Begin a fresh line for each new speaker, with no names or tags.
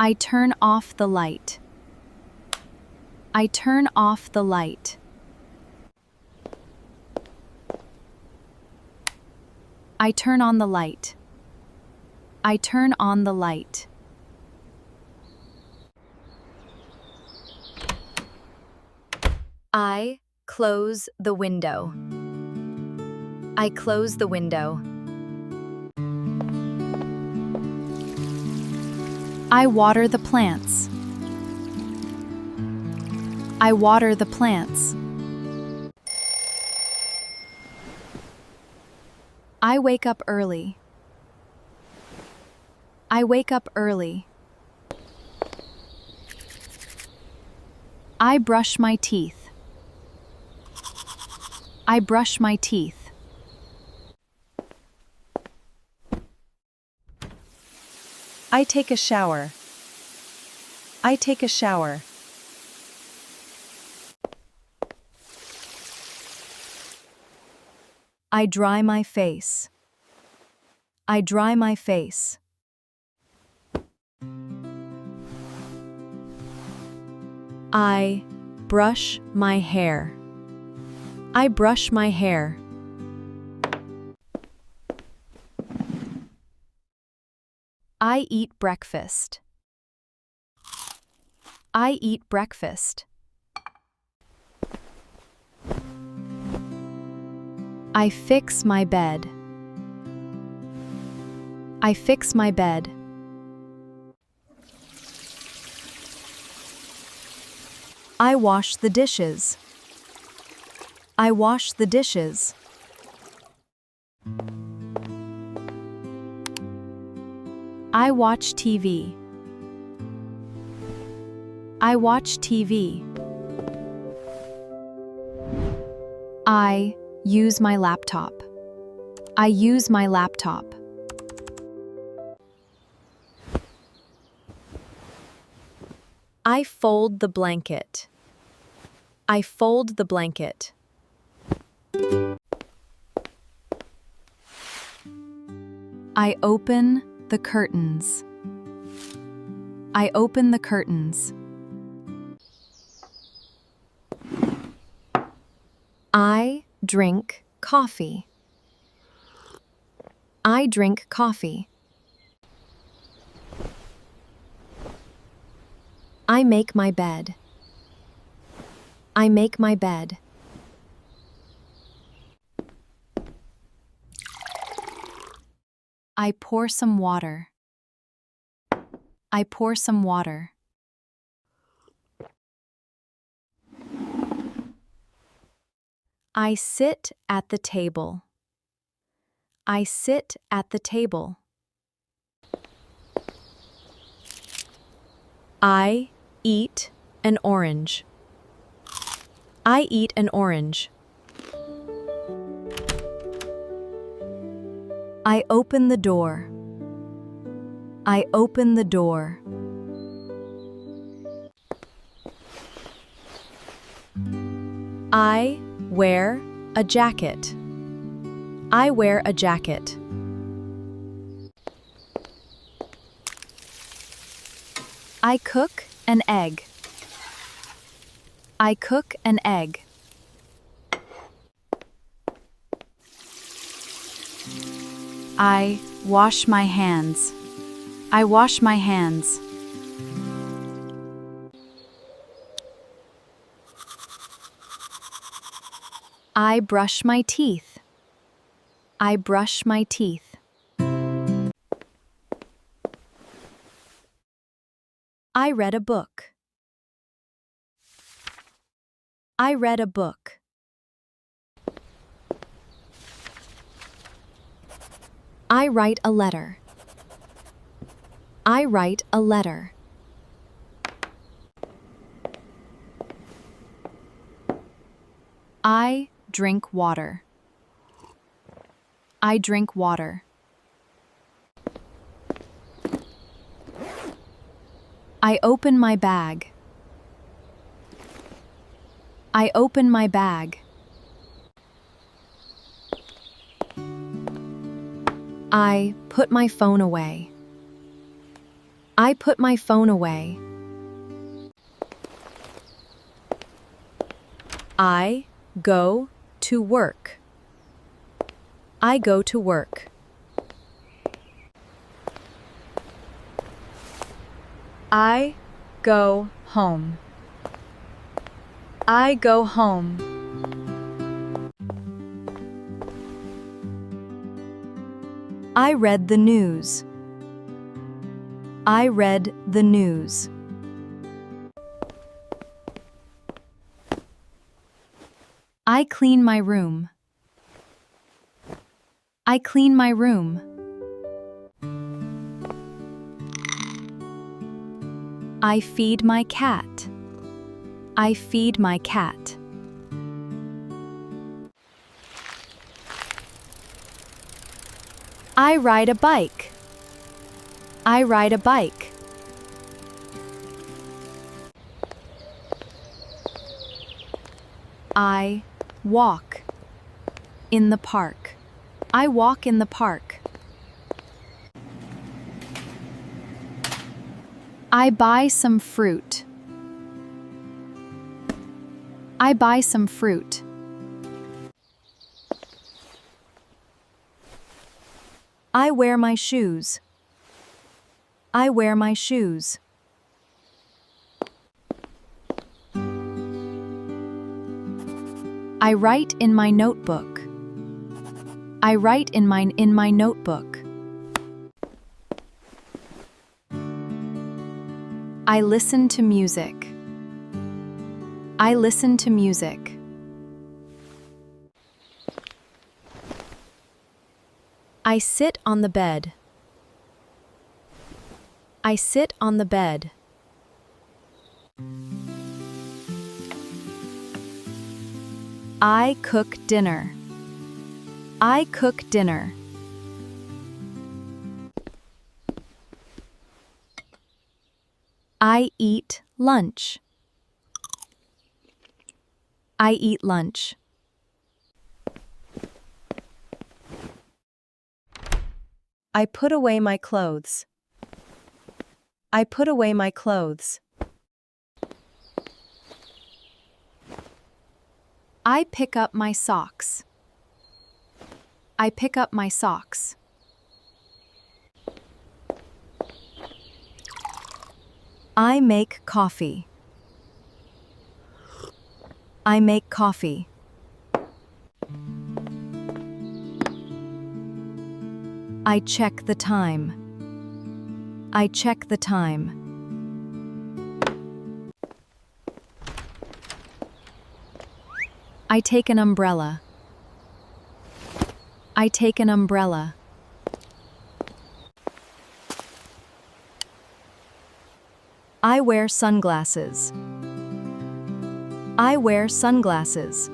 I turn off the light. I turn off the light. I turn on the light. I turn on the light. I close the window. I close the window. I water the plants. I water the plants. I wake up early. I wake up early. I brush my teeth. I brush my teeth. I take a shower. I take a shower. I dry my face. I dry my face. I brush my hair. I brush my hair. I eat breakfast. I eat breakfast. I fix my bed. I fix my bed. I wash the dishes. I wash the dishes. I watch TV. I watch TV. I use my laptop. I use my laptop. I fold the blanket. I fold the blanket. I open the curtains. I open the curtains. I drink coffee. I drink coffee. I make my bed. I make my bed. I pour some water. I pour some water. I sit at the table. I sit at the table. I eat an orange. I eat an orange. I open the door. I open the door. I wear a jacket. I wear a jacket. I cook an egg. I cook an egg. I wash my hands. I wash my hands. I brush my teeth. I brush my teeth. I read a book. I read a book. I write a letter. I write a letter. I drink water. I drink water. I open my bag. I open my bag. I put my phone away. I put my phone away. I go to work. I go to work. I go home. I go home. I read the news. I read the news. I clean my room. I clean my room. I feed my cat. I feed my cat. I ride a bike. I ride a bike. I walk in the park. I walk in the park. I buy some fruit. I buy some fruit. I wear my shoes. I wear my shoes. I write in my notebook. I write in my notebook. I listen to music. I listen to music. I sit on the bed. I sit on the bed. I cook dinner. I cook dinner. I eat lunch. I eat lunch. I put away my clothes. I put away my clothes. I pick up my socks. I pick up my socks. I make coffee. I make coffee. I check the time. I check the time. I take an umbrella. I take an umbrella. I wear sunglasses. I wear sunglasses.